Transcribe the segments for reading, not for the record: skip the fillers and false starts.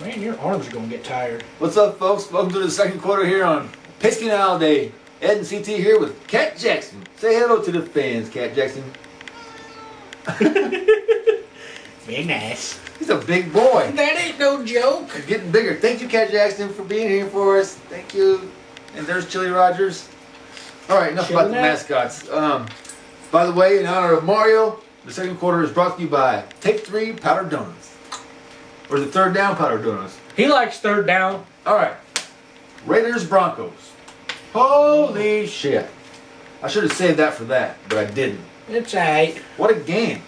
Man, your arms are going to get tired. What's up, folks? Welcome to the second quarter here on Pigskin Day. Ed and CT here with Cat Jackson. Say hello to the fans, Cat Jackson. Very nice. He's a big boy. That ain't no joke. He's getting bigger. Thank you, Cat Jackson, for being here for us. Thank you. And there's Chili Rogers. All right, enough about the mascots. By the way, in honor of Mario, the second quarter is brought to you by Take 3 Powdered Donuts. Or the third down powdered donuts. He likes third down. All right. Raiders Broncos. Holy shit. I should have saved that for that, but I didn't. It's alright. What a game.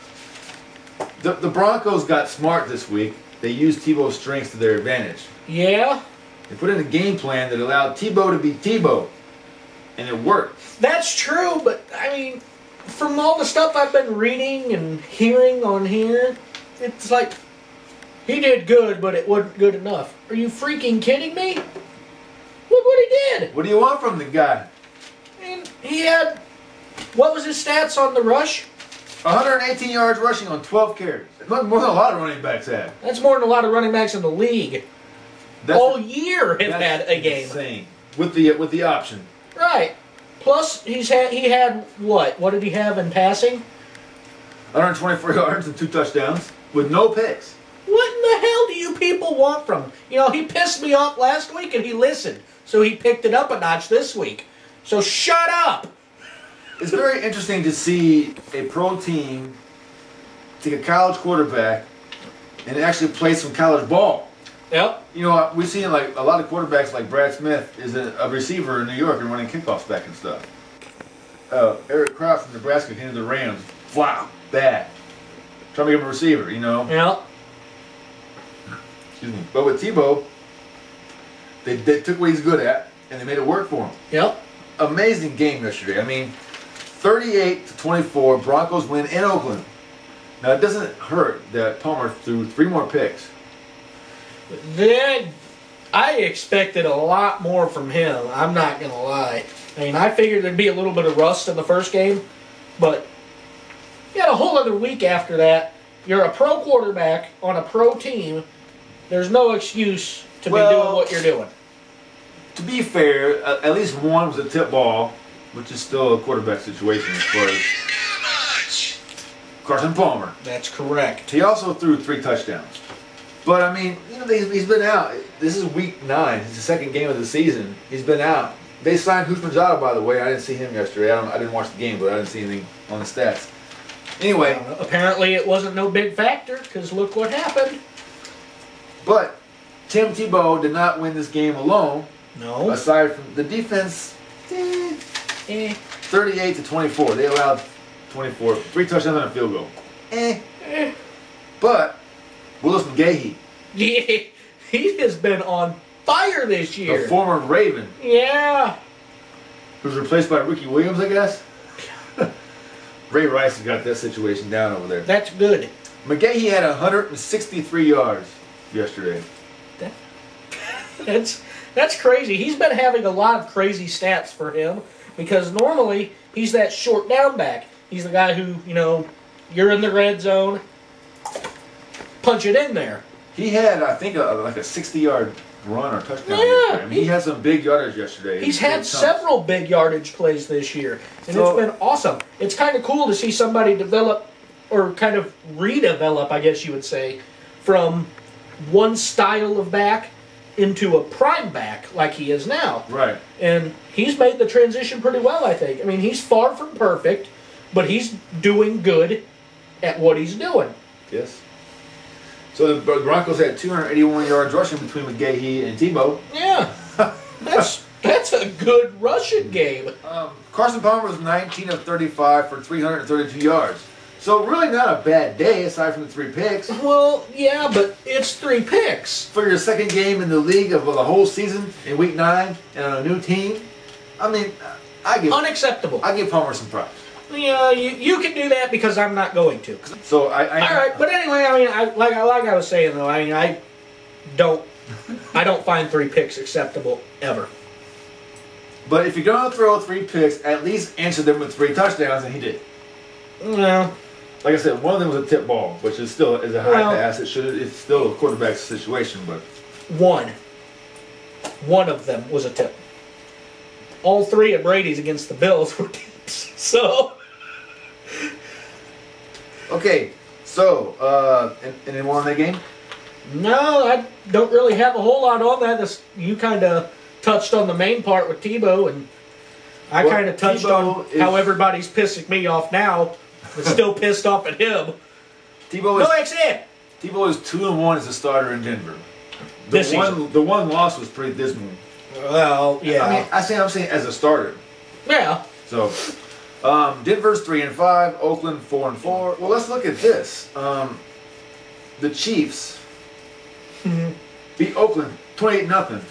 The Broncos got smart this week. They used Tebow's strengths to their advantage. Yeah? They put in a game plan that allowed Tebow to be Tebow. And it worked. That's true, but I mean, from all the stuff I've been reading and hearing on here, it's like, he did good, but it wasn't good enough. Are you freaking kidding me? Look what he did. What do you want from the guy? And he had, what was his stats on the rush? 118 yards rushing on 12 carries. More than a lot of running backs have. That's more than a lot of running backs in the league. All year have had a game. Insane. With the option. Right. Plus, he had what? What did he have in passing? 124 yards and 2 touchdowns with no picks. What in the hell do you people want from him? You know, he pissed me off last week and he listened. So he picked it up a notch this week. So shut up! It's very interesting to see a pro team take a college quarterback and actually play some college ball. Yep. You know, we've seen like a lot of quarterbacks like Brad Smith is a receiver in New York and running kickoffs back and stuff. Eric Kraft from Nebraska came to the Rams. Wow, bad. Trying to become a receiver, you know? Yep. Excuse me. But with Tebow, they took what he's good at and they made it work for him. Yep. Amazing game yesterday. I mean, 38-24, Broncos win in Oakland. Now it doesn't hurt that Palmer threw 3 more picks. Then I expected a lot more from him. I'm not gonna lie. I mean, I figured there'd be a little bit of rust in the first game, but you had a whole other week after that. You're a pro quarterback on a pro team. There's no excuse to be doing what you're doing. To be fair, at least one was a tip ball, which is still a quarterback situation as far as Carson Palmer. That's correct. He also threw 3 touchdowns. But, I mean, you know, he's been out. This is week 9. It's the second game of the season. He's been out. They signed Houshmandzadeh, by the way. I didn't see him yesterday. I didn't watch the game, but I didn't see anything on the stats. Anyway. Apparently it wasn't no big factor, because look what happened. But Tim Tebow did not win this game alone. No. Aside from the defense, 38-24. They allowed 24, 3 touchdowns and a field goal. But Willis McGahee. Yeah, he has been on fire this year. A former Raven. Yeah. Who's replaced by Ricky Williams, I guess. Ray Rice has got that situation down over there. That's good. McGahee had 163 yards yesterday. That's crazy. He's been having a lot of crazy stats for him because normally he's that short down back. He's the guy who, you know, you're in the red zone, punch it in there. He had, I think, like a 60-yard run or touchdown. Yeah. I mean, he had some big yardage yesterday. He's had several big yardage plays this year, and it's been awesome. It's kind of cool to see somebody develop, or kind of redevelop, I guess you would say, from one style of back into a prime back like he is now. Right. And he's made the transition pretty well, I think. I mean, he's far from perfect, but he's doing good at what he's doing. Yes. So the Broncos had 281 yards rushing between McGahee and Tebow. Yeah. That's a good rushing game. Carson Palmer was 19 of 35 for 332 yards. So really not a bad day aside from the 3 picks. Well, yeah, but it's 3 picks. For your second game in the league of the whole season in week 9 and on a new team, I mean, unacceptable. I give Palmer some props. Yeah, you can do that because I'm not going to. So all right, but anyway, I mean, like I was saying though, I mean, I don't find 3 picks acceptable ever. But if you're going to throw 3 picks, at least answer them with 3 touchdowns, and he did. Well, like I said, one of them was a tip ball, which is still a high pass. It's still a quarterback's situation, but one of them was a tip. All three of Brady's against the Bills were tips. So okay, so any more on that game? No, I don't really have a whole lot on that. You kind of touched on the main part with Tebow, and I kind of touched on how everybody's pissing me off now, but still pissed off at him. Tebow is 2-1 as a starter in Denver. The one loss was pretty dismal. Well, yeah. I mean, I'm saying as a starter. Yeah. So, Denver's 3-5, Oakland 4-4. Well, let's look at this. The Chiefs beat Oakland 28-0.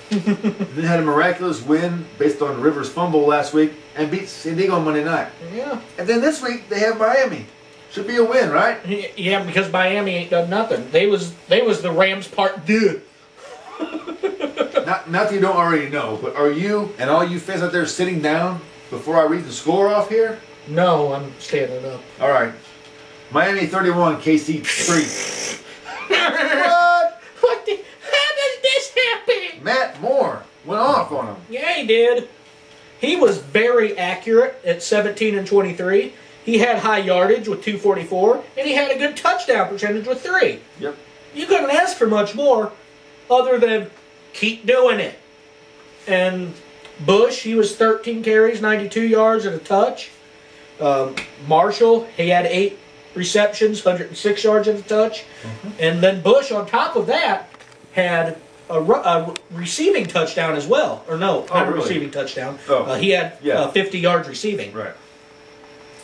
Then had a miraculous win based on Rivers' fumble last week and beat San Diego on Monday night. Yeah. And then this week they have Miami. Should be a win, right? Yeah, because Miami ain't done nothing. They was the Rams part deux. Not that you don't already know, but are you and all you fans out there sitting down before I read the score off here? No, I'm standing up. All right. Miami 31, KC 3. What? How does this happen? Matt Moore went off on him. Yeah, he did. He was very accurate at 17 and 23. He had high yardage with 244, and he had a good touchdown percentage with 3. Yep. You couldn't ask for much more other than keep doing it. And Bush, he was 13 carries, 92 yards and a touch. Marshall, he had 8 receptions, 106 yards and a touch. And then Bush, on top of that, had a receiving touchdown as well. Or no, not a receiving touchdown. He had 50 yards receiving. Right.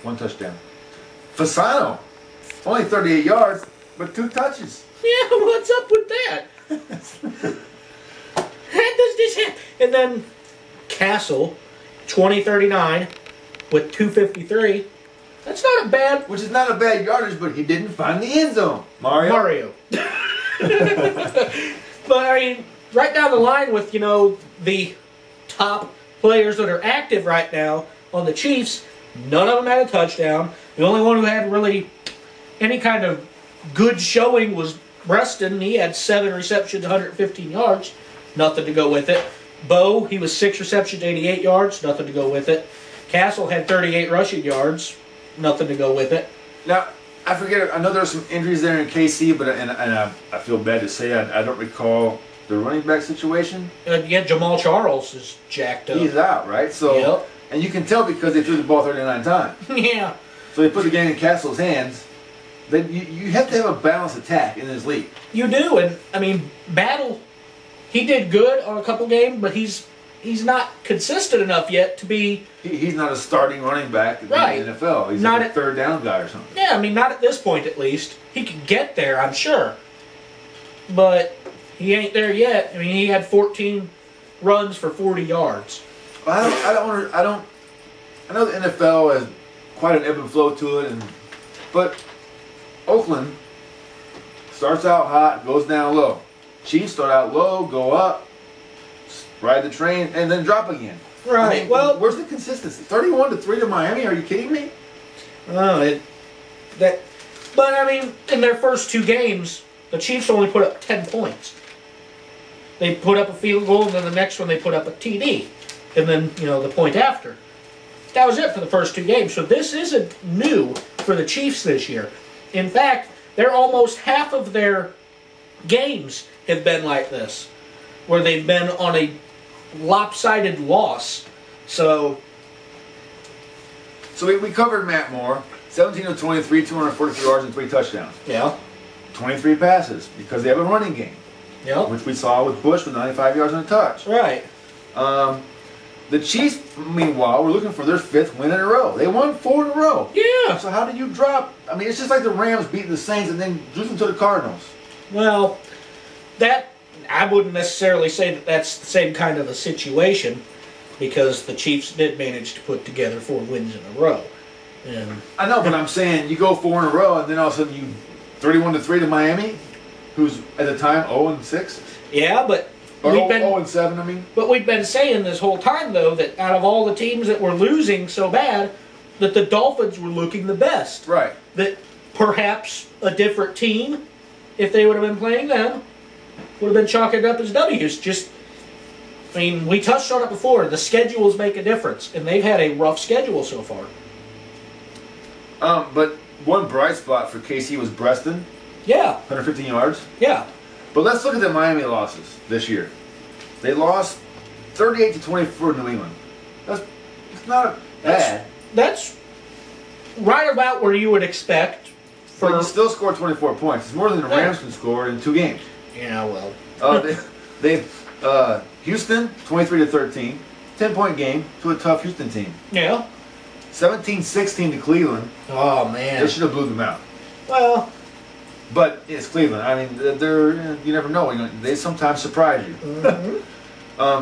1 touchdown. Fasano, only 38 yards, but 2 touches. Yeah, what's up with that? How does this happen? And then Castle, 20-39 with 253. That's not a bad... Which is not a bad yardage, but he didn't find the end zone. Mario. But, I mean, right down the line with, the top players that are active right now on the Chiefs, none of them had a touchdown. The only one who had really any kind of good showing was Preston. He had 7 receptions, 115 yards. Nothing to go with it. Bo, he was 6 receptions, 88 yards. Nothing to go with it. Castle had 38 rushing yards. Nothing to go with it. Now, I forget. I know there's some injuries there in KC, but I feel bad to say I don't recall the running back situation. Yeah, Jamal Charles is jacked up. He's out, right? So, yep. And you can tell because they threw the ball 39 times. Yeah. So they put the game in Castle's hands. Then you have to have a balanced attack in this league. You do, and I mean, Battle, he did good on a couple games, but he's not consistent enough yet to be... He's not a starting running back in the NFL. He's not like a third down guy or something. Yeah, I mean, not at this point at least. He could get there, I'm sure. But he ain't there yet. I mean, he had 14 runs for 40 yards. Well, I know the NFL has quite an ebb and flow to it, but Oakland starts out hot, goes down low. Chiefs start out low, go up, ride the train, and then drop again. Right. I mean, well, where's the consistency? 31-3 to Miami? Are you kidding me? But I mean, in their first 2 games, the Chiefs only put up 10 points. They put up a field goal, and then the next one they put up a TD, and then the point after. That was it for the first 2 games. So this isn't new for the Chiefs this year. In fact, they're almost half of their games have been like this, where they've been on a lopsided loss. So we covered Matt Moore, 17 of 23, 243 yards and 3 touchdowns. Yeah. 23 passes because they have a running game. Yeah. Which we saw with Bush with 95 yards and a touch. Right. The Chiefs, meanwhile, were looking for their 5th win in a row. They won 4 in a row. Yeah. So how do you drop? I mean, it's just like the Rams beating the Saints and then losing to the Cardinals. Well, I wouldn't necessarily say that that's the same kind of a situation, because the Chiefs did manage to put together 4 wins in a row. And I know, but I'm saying you go 4 in a row and then all of a sudden you 31-3 to Miami, who's at the time 0-6. Yeah, but or 0-7. I mean. But we've been saying this whole time though that out of all the teams that were losing so bad, that the Dolphins were looking the best. Right. That perhaps a different team, if they would have been playing them, would have been chalking it up as W's. Just, I mean, we touched on it before. The schedules make a difference, and they've had a rough schedule so far. But one bright spot for KC was Breston. Yeah. 115 yards. Yeah. But let's look at the Miami losses this year. They lost 38-24 to New England. It's not bad. That's right about where you would expect. But you still scored 24 points. It's more than the Rams can score in 2 games. Yeah, well. Houston 23-13, 10-point game to a tough Houston team. Yeah. 17-16 to Cleveland. Oh man. They should have blew them out. Well. But it's Cleveland. I mean, you never know. They sometimes surprise you. Mm-hmm.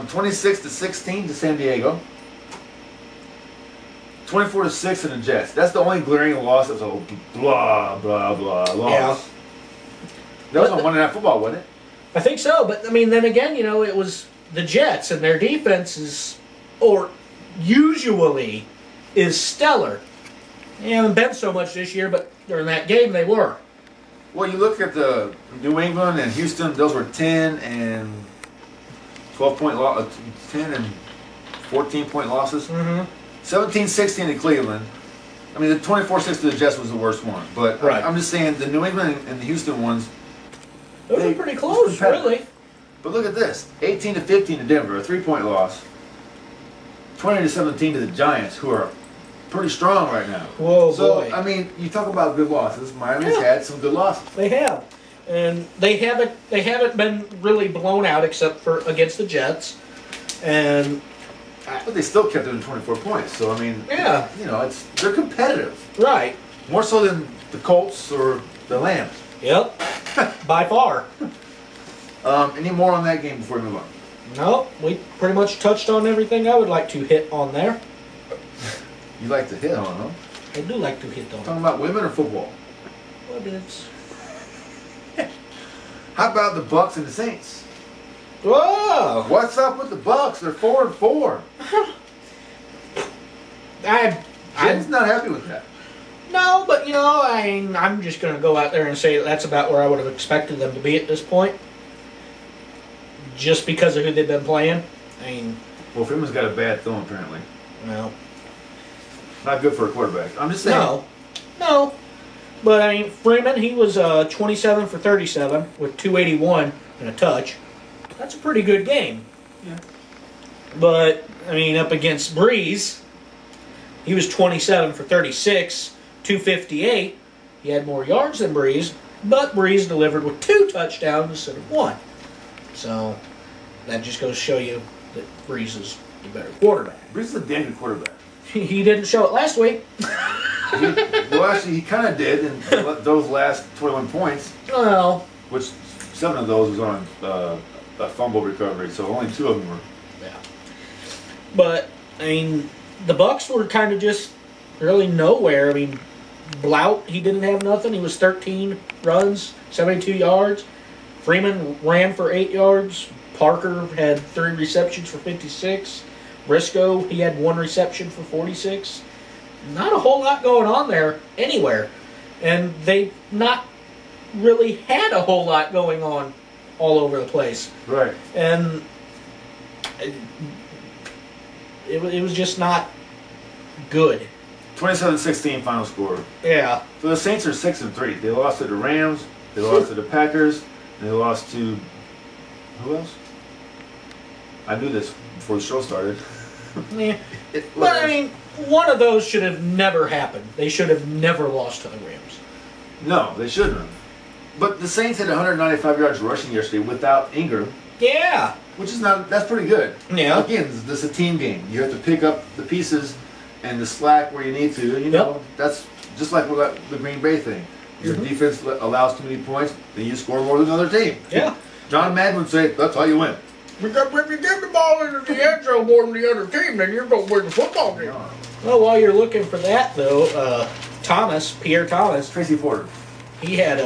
26-16 to San Diego. 24-6 in the Jets. That's the only glaring loss that was a blah blah blah loss. Yeah. That was on Monday Night Football, wasn't it? I think so, but I mean, then again, it was the Jets, and their defense usually is stellar. They haven't been so much this year, but during that game they were. Well, you look at the New England and Houston; those were 10 and 10 and 14-point losses. Mm-hmm. 17-16 to Cleveland. I mean, the 24-6 to the Jets was the worst one, but right. I'm just saying the New England and the Houston ones. Those were pretty close, really. But look at this: 18-15 to Denver, a 3-point loss. 20-17 to the Giants, who are pretty strong right now. Whoa, so, boy. I mean, you talk about good losses. Miami's had some good losses. They have, and they haven't been really blown out except for against the Jets, and. But they still kept it in 24 points. So I mean, yeah, they're competitive. Right. More so than the Colts or the Lambs. Yep. By far. Any more on that game before we move on? No, we pretty much touched on everything I would like to hit on there. You like to hit on, huh? I do like to hit on. Talking about women or football? What is? How about the Bucks and the Saints? Whoa! What's up with the Bucks? They're 4-4. Jen's not happy with that. No, but I'm just going to go out there and say that's about where I would have expected them to be at this point. Just because of who they've been playing. Well, Freeman's got a bad thumb apparently. No. Not good for a quarterback. I'm just saying. No. But Freeman, he was 27 for 37 with 281 and a touch. That's a pretty good game. Yeah. But, up against Breeze, he was 27 for 36, 258. He had more yards than Breeze, but Breeze delivered with 2 touchdowns instead of 1. So, that just goes to show you that Breeze is the better quarterback. Breeze is a damn good quarterback. He didn't show it last week. Well, actually, he kind of did in those last 21 points. Well. Which 7 of those was on a fumble recovery, so only 2 of them were. Yeah. But, the Bucks were kind of just really nowhere. Blout, he didn't have nothing. He was 13 runs, 72 yards. Freeman ran for 8 yards. Parker had 3 receptions for 56. Briscoe, he had 1 reception for 46. Not a whole lot going on there anywhere. And they not really had a whole lot going on all over the place. Right. And it was just not good. 27-16 final score. Yeah. So the Saints are 6-3. They lost to the Rams, they lost to the Packers, and they lost to who else? I knew this before the show started. Yeah. But one of those should have never happened. They should have never lost to the Rams. No, they shouldn't have. But the Saints had 195 yards rushing yesterday without Ingram. Yeah. That's pretty good. Yeah. Again, this is a team game. You have to pick up the pieces and the slack where you need to. That's just like the Green Bay thing. Your defense allows too many points, then you score more than the other team. Yeah. John Madden would say, that's how you win. Because if you get the ball into the end zone more than the other team, then you're going to win the football game. Well, while you're looking for that, though, Pierre Thomas, Tracy Porter, he had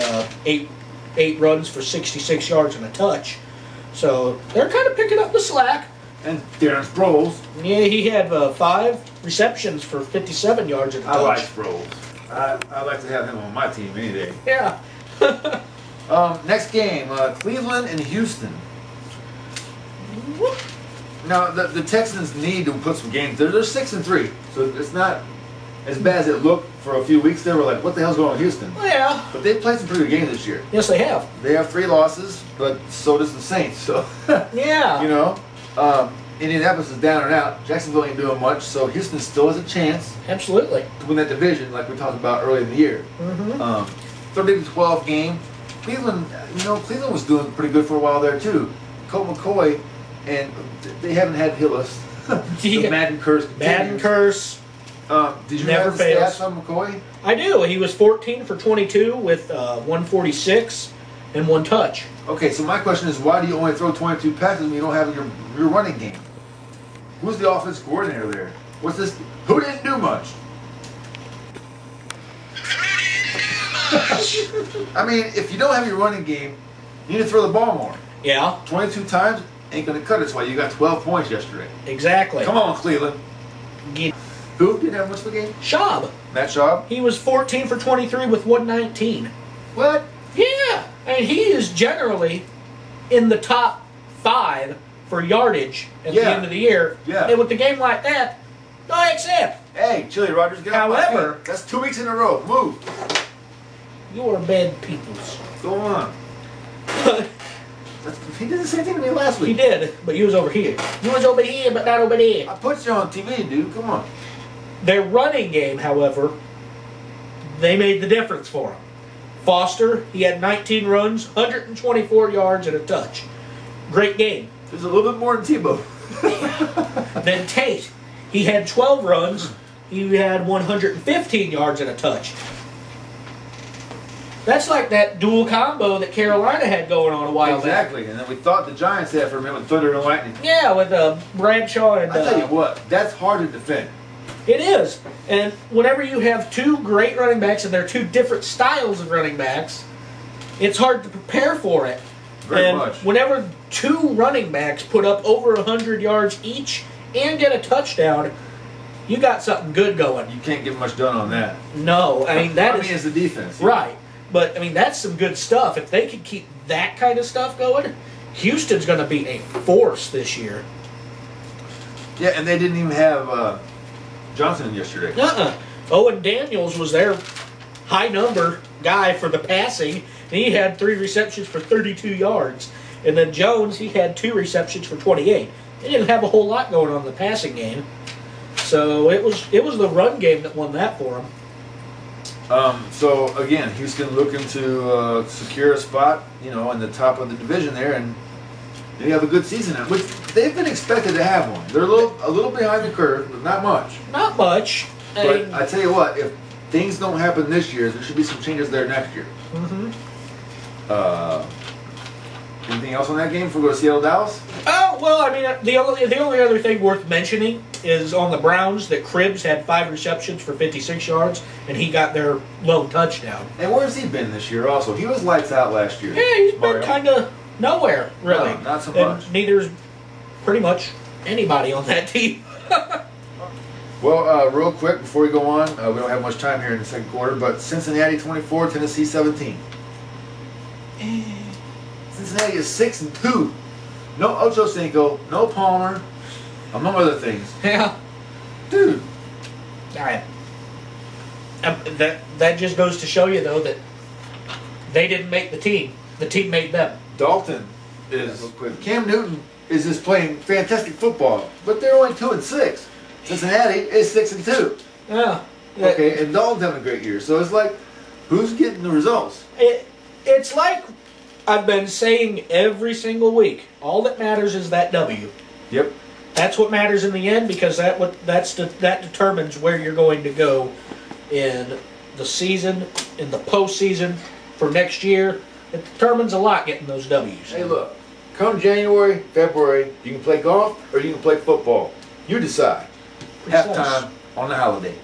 8 runs for 66 yards and a touch. So they're kind of picking up the slack. And Darren Sproles. Yeah, he had 5 receptions for 57 yards and a touch. I like Sproles. I'd like to have him on my team any day. Yeah. Next game, Cleveland and Houston. Now the Texans need to put some games. They're 6-3, so it's not as bad as it looked for a few weeks. They were like, "What the hell's going on with Houston?" Yeah. But they played some pretty good games this year. Yes, they have. They have 3 losses, but so does the Saints. So Yeah. you know, Indianapolis is down and out. Jacksonville ain't doing much, so Houston still has a chance Absolutely. to win that division, like we talked about earlier in the year. 30-12 game. Cleveland, Cleveland was doing pretty good for a while there too. Colt McCoy, and they haven't had Hillis. The Madden curse continues. Madden curse. Did you Never have the fails. stats on McCoy? I do. He was 14 for 22 with 146 and 1 touch. Okay, so my question is, why do you only throw 22 passes when you don't have your running game? Who's the offensive coordinator there? What's this? Who didn't do much? I mean, if you don't have your running game, you need to throw the ball more. Yeah. 22 times ain't going to cut it. That's why you got 12 points yesterday. Exactly. Come on, Cleveland. Get Who didn't have much of the game? Schaub. Matt Schaub? He was 14 for 23 with 119. What? Yeah. And he is generally in the top 5 for yardage at the end of the year. Yeah. And with the game like that, no accept. Hey, Chili Rogers, get off my However, feet. That's 2 weeks in a row. Move. You're bad peoples. Go on. He did the same thing to me last week. He did, but you was over here. You was over here, but not over there. I put you on TV, dude. Come on. Their running game, however, they made the difference for him. Foster, he had 19 runs, 124 yards, and a touch. Great game. There's a little bit more than Tebow. Then Tate, he had 12 runs, he had 115 yards and a touch. That's like that dual combo that Carolina had going on a while back. Exactly, and then we thought the Giants had for a minute with Thunder and Lightning. Yeah, with Bradshaw and... I tell you what, that's hard to defend. It is. And whenever you have 2 great running backs and they're 2 different styles of running backs, it's hard to prepare for it. Very much. Whenever 2 running backs put up over 100 yards each and get a touchdown, you got something good going. You can't get much done on that. No, I mean that is the defense. Right. But I mean that's some good stuff. If they could keep that kind of stuff going, Houston's going to be a force this year. Yeah, and they didn't even have Johnson yesterday. Owen Daniels was their high number guy for the passing, and he had 3 receptions for 32 yards. And then Jones, he had 2 receptions for 28. They didn't have a whole lot going on in the passing game. So it was the run game that won that for them. So again, Houston looking to secure a spot, in the top of the division there, and they have a good season. Which they've been expected to have one. They're a little behind the curve, but not much. Not much. But I tell you what, if things don't happen this year, there should be some changes there next year. Anything else on that game before we go to Seattle, Dallas? Oh, well, I mean, the only other thing worth mentioning is on the Browns that Cribbs had 5 receptions for 56 yards, and he got their lone touchdown. And where's he been this year also? He was lights out last year. Yeah, he's been kind of nowhere, really. No, not so and much. Neither's pretty much anybody on that team. Well, real quick before we go on, we don't have much time here in the second quarter, but Cincinnati 24, Tennessee 17. Cincinnati is 6-2. No Ocho Cinco, no Palmer, among other things. Yeah. Dude. All right. That just goes to show you, though, that they didn't make the team. The team made them. Dalton is... Cam Newton is just playing fantastic football, but they're only 2-6. Cincinnati is 6-2. Yeah. Okay, and Dalton's having a great year. So it's like, who's getting the results? It's like I've been saying every single week. All that matters is that W. Yep. That's what matters in the end, because that determines where you're going to go in the season, in the postseason for next year. It determines a lot getting those W's. Hey, look. Come January, February, you can play golf or you can play football. You decide. Precise. Halftime on the holiday.